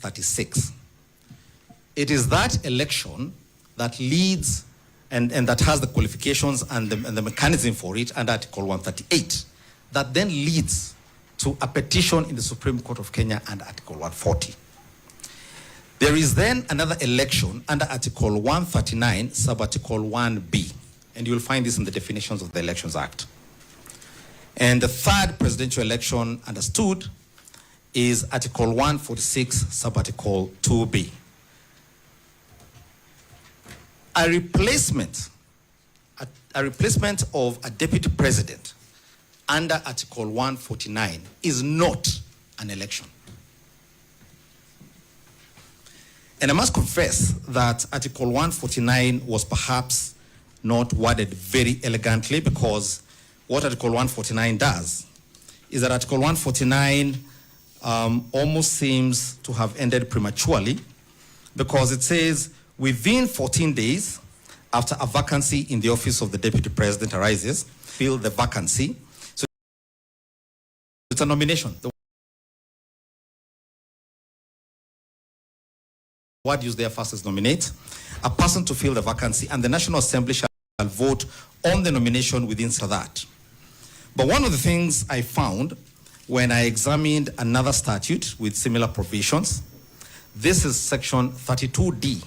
36. It is that election that leads and that has the qualifications and the mechanism for it under Article 138 that then leads to a petition in the Supreme Court of Kenya under Article 140. There is then another election under Article 139, sub-Article 1B, and you'll find this in the definitions of the Elections Act. And the third presidential election understood is Article 146, sub-Article 2B. A replacement of a deputy president under Article 149 is not an election. And I must confess that Article 149 was perhaps not worded very elegantly, because what Article 149 does is that Article 149 almost seems to have ended prematurely, because it says within 14 days after a vacancy in the office of the deputy president arises, fill the vacancy. So it's a nomination. The word used there first is nominate, a person to fill the vacancy, and the National Assembly shall vote on the nomination within that. But one of the things I found when I examined another statute with similar provisions, this is section 32D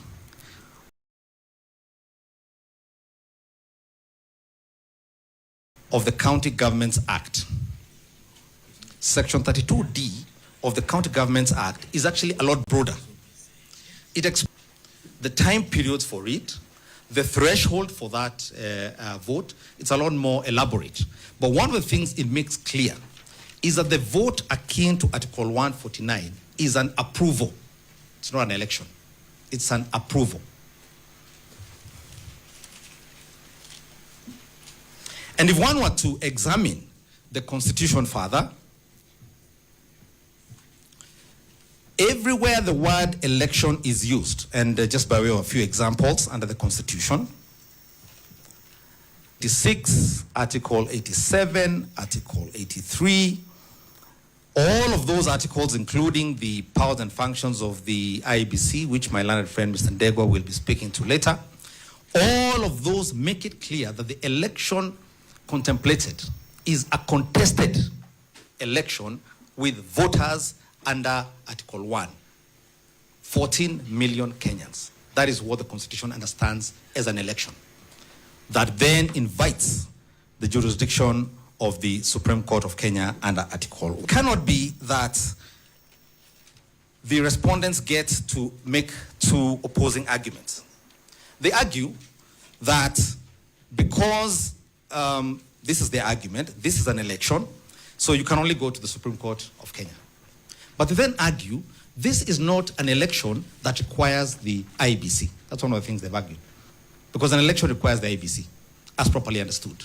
of the County Governments Act. Section 32D of the County Governments Act is actually a lot broader. It explains the time periods for it, the threshold for that vote. It's a lot more elaborate. But one of the things it makes clear is that the vote akin to Article 149 is an approval. It's not an election. It's an approval. And if one were to examine the Constitution further, everywhere the word election is used, and just by way of a few examples under the Constitution, 86, Article 87, Article 83, all of those articles, including the powers and functions of the IEBC, which my learned friend Mr. Ndegwa will be speaking to later, all of those make it clear that the election contemplated is a contested election with voters under Article 1. 14 million Kenyans. That is what the Constitution understands as an election. That then invites the jurisdiction of the Supreme Court of Kenya under Article 1. It cannot be that the respondents get to make two opposing arguments. They argue that because this is their argument, this is an election, so you can only go to the Supreme Court of Kenya. But they then argue this is not an election that requires the IEBC. That's one of the things they've argued. Because an election requires the IEBC, as properly understood.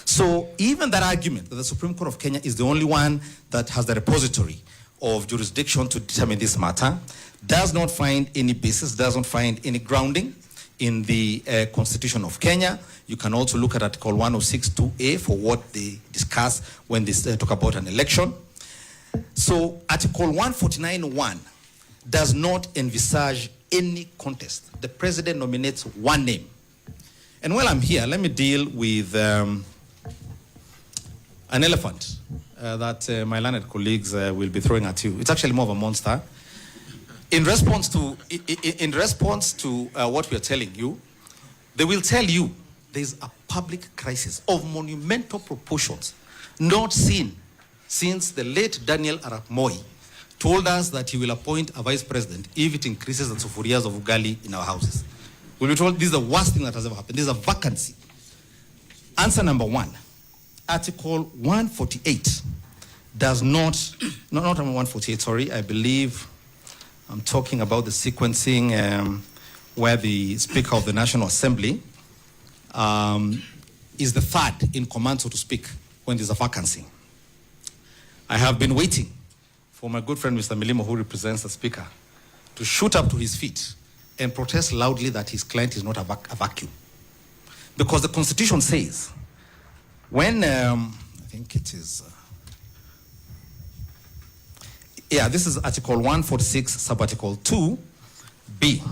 So even that argument that the Supreme Court of Kenya is the only one that has the repository of jurisdiction to determine this matter does not find any basis, does not find any grounding in the Constitution of Kenya. You can also look at Article 106(2)(a) for what they discuss when they talk about an election. So Article 149(1) does not envisage any contest. The president nominates one name. And while I'm here, let me deal with an elephant that my learned colleagues will be throwing at you. It's actually more of a monster. In response to what we are telling you, they will tell you there's a public crisis of monumental proportions not seen since the late Daniel Arap Moi told us that he will appoint a vice president if it increases the sufurias of ugali in our houses. We'll be told this is the worst thing that has ever happened. There's a vacancy. Answer number one, Article 148 does not 148, sorry, I believe I'm talking about the sequencing where the Speaker of the National Assembly is the third in command, so to speak, when there's a vacancy. I have been waiting for my good friend Mr. Milimo, who represents the Speaker, to shoot up to his feet and protest loudly that his client is not a vacuum. Because the Constitution says, when, I think it is, Yeah, this is Article 146, Subarticle 2B.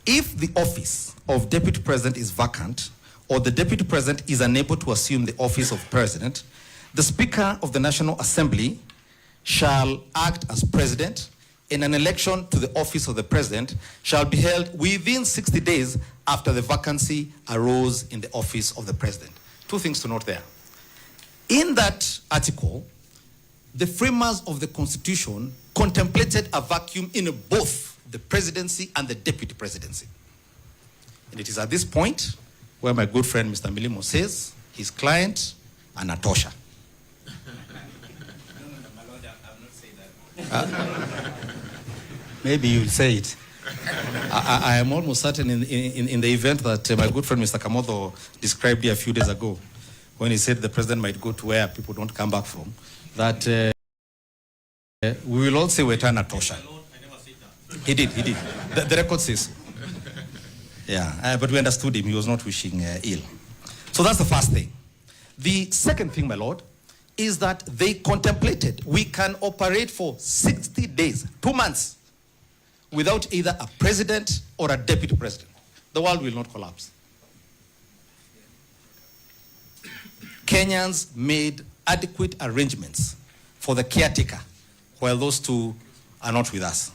If the office of Deputy President is vacant, or the Deputy President is unable to assume the office of President, the Speaker of the National Assembly shall act as President, and an election to the office of the President shall be held within 60 days after the vacancy arose in the office of the President. Two things to note there. In that article, the framers of the Constitution contemplated a vacuum in both the presidency and the deputy presidency. And it is at this point where my good friend Mr. Milimo says his client, Anatosha. Maybe you'll say it. I am almost certain in the event that my good friend Mr. Kamoto described here a few days ago, when he said the president might go to where people don't come back from, that we will all say we're Anatosha. He did. The record says so. Yeah, but we understood him. He was not wishing ill. So that's the first thing. The second thing, my lord, is that they contemplated we can operate for 60 days, 2 months, without either a president or a deputy president. The world will not collapse. Kenyans made adequate arrangements for the caretaker, while those two are not with us.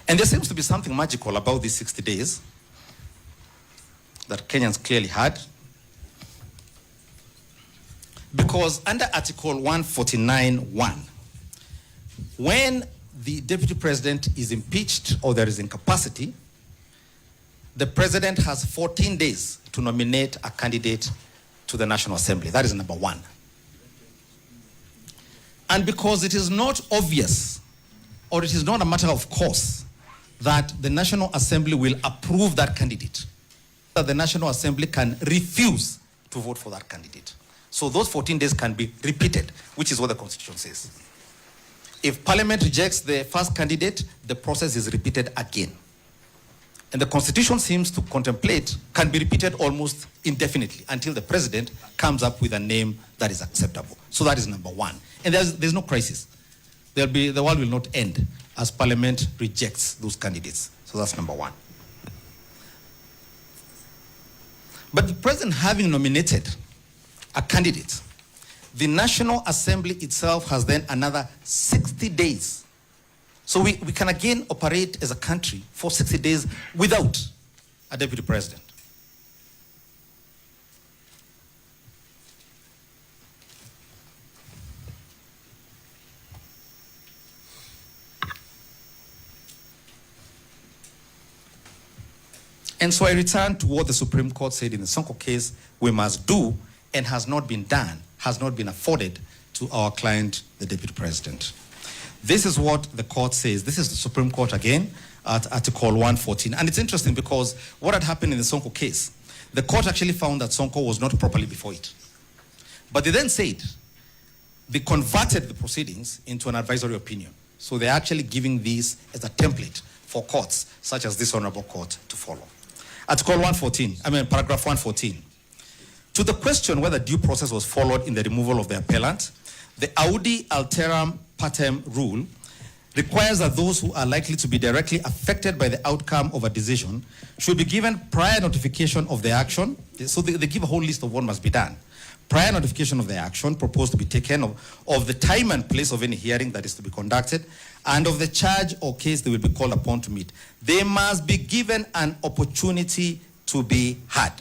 And there seems to be something magical about these 60 days that Kenyans clearly had. Because under Article 149(1), when the deputy president is impeached or there is incapacity, the president has 14 days to nominate a candidate to the National Assembly. That is number one. And because it is not obvious, or it is not a matter of course, that the National Assembly will approve that candidate, that the National Assembly can refuse to vote for that candidate. So those 14 days can be repeated, which is what the Constitution says. If Parliament rejects the first candidate, the process is repeated again. And the Constitution seems to contemplate, can be repeated almost indefinitely until the President comes up with a name that is acceptable. So that is number one. And there's no crisis. The world will not end as Parliament rejects those candidates. So that's number one. But the President having nominated a candidate, the National Assembly itself has then another 60 days. So we can again operate as a country for 60 days without a deputy president. And so I return to what the Supreme Court said in the Sonko case we must do, and has not been done, has not been afforded to our client, the deputy president. This is what the court says. This is the Supreme Court again at Article 114. And it's interesting because what had happened in the Sonko case, the court actually found that Sonko was not properly before it. But they then said they converted the proceedings into an advisory opinion. So they're actually giving this as a template for courts, such as this honorable court, to follow. Paragraph 114. To the question whether due process was followed in the removal of the appellant, the Audi Alteram Partem rule requires that those who are likely to be directly affected by the outcome of a decision should be given prior notification of the action. So they give a whole list of what must be done. Prior notification of the action proposed to be taken, of the time and place of any hearing that is to be conducted, and of the charge or case they will be called upon to meet. They must be given an opportunity to be heard.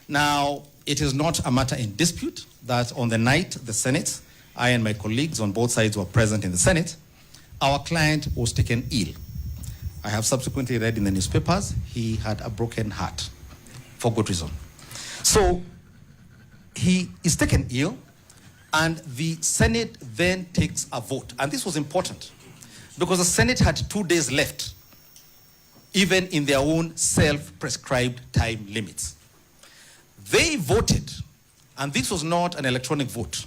Now, it is not a matter in dispute that on the night the Senate, I and my colleagues on both sides were present in the Senate, our client was taken ill. I have subsequently read in the newspapers he had a broken heart for good reason. So he is taken ill, and the Senate then takes a vote. And this was important because the Senate had 2 days left, even in their own self-prescribed time limits. They voted, and this was not an electronic vote.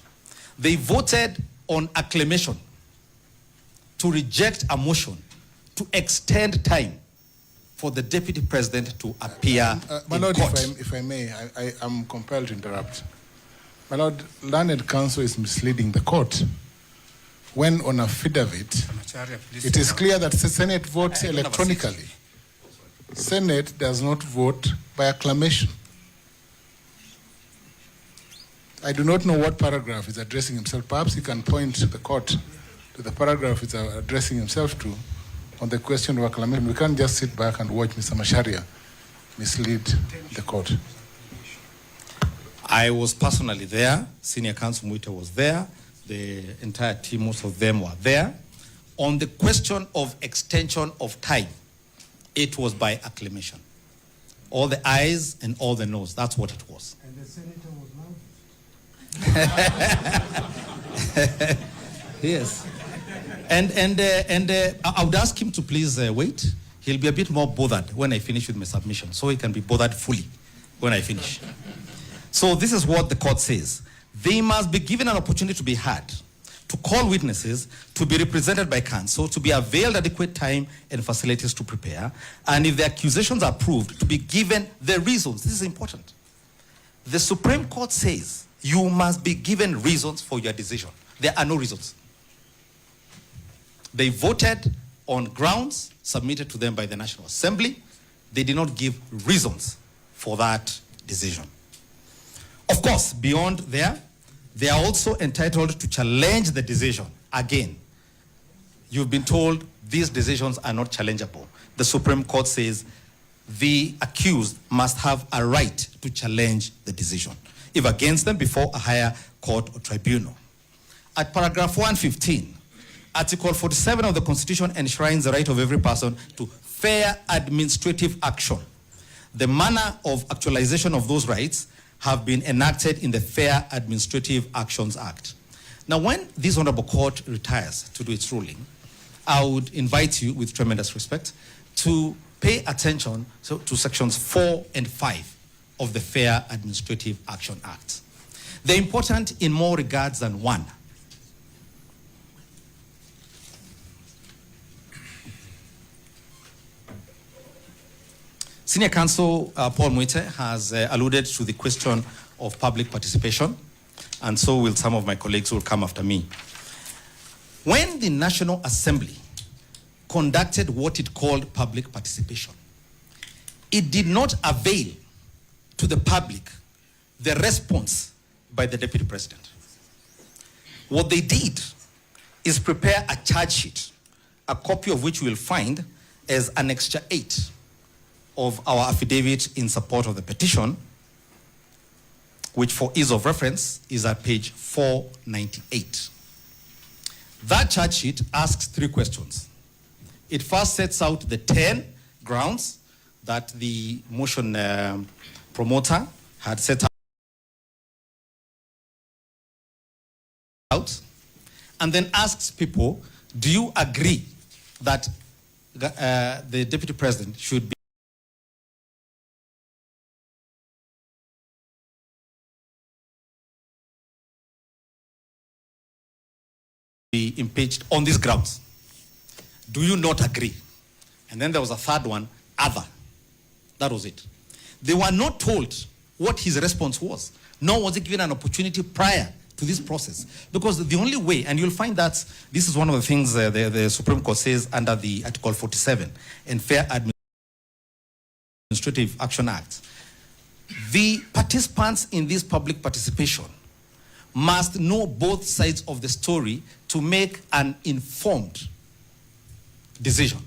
They voted on acclamation to reject a motion to extend time for the deputy president to appear My in Lord, court. if I may, I am compelled to interrupt. My Lord, learned counsel is misleading the court. When on affidavit, it is clear that the Senate votes electronically. Senate does not vote by acclamation. I do not know what paragraph is addressing himself. Perhaps he can point the court to the paragraph he's addressing himself to on the question of acclamation. We can't just sit back and watch Mr. Macharia mislead the court. I was personally there. Senior Counsel Mwita was there. The entire team, most of them were there. On the question of extension of time, it was by acclamation. All the ayes and all the noes, that's what it was. And the senator was loud. Yes. And I would ask him to please wait. He'll be a bit more bothered when I finish with my submission, so he can be bothered fully when I finish. So this is what the court says. They must be given an opportunity to be heard, to call witnesses, to be represented by counsel, to be availed adequate time and facilities to prepare, and if the accusations are proved, to be given the reasons. This is important. The Supreme Court says you must be given reasons for your decision. There are no reasons. They voted on grounds submitted to them by the National Assembly. They did not give reasons for that decision. Of course, beyond there, they are also entitled to challenge the decision. Again, you've been told these decisions are not challengeable. The Supreme Court says the accused must have a right to challenge the decision, if against them, before a higher court or tribunal. At paragraph 115, Article 47 of the Constitution enshrines the right of every person to fair administrative action. The manner of actualization of those rights have been enacted in the Fair Administrative Actions Act. Now, when this Honorable Court retires to do its ruling, I would invite you, with tremendous respect, to pay attention to sections 4 and 5 of the Fair Administrative Action Act. They're important in more regards than one. Senior Counsel Paul Mwite has alluded to the question of public participation, and so will some of my colleagues who will come after me. When the National Assembly conducted what it called public participation, it did not avail to the public the response by the Deputy President. What they did is prepare a charge sheet, a copy of which you will find as Annexure 8 of our affidavit in support of the petition, which for ease of reference is at page 498. That charge sheet asks 3 questions. It first sets out the 10 grounds that the motion promoter had set out, and then asks people, do you agree that the Deputy President should be impeached on these grounds? Do you not agree? And then there was a third one, other. That was it. They were not told what his response was, nor was he given an opportunity prior to this process. Because the only way, and you'll find that this is one of the things the Supreme Court says under the Article 47 in Fair Administrative Action Act, the participants in this public participation must know both sides of the story to make an informed decision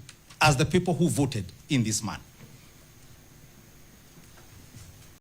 as the people who voted in this manner.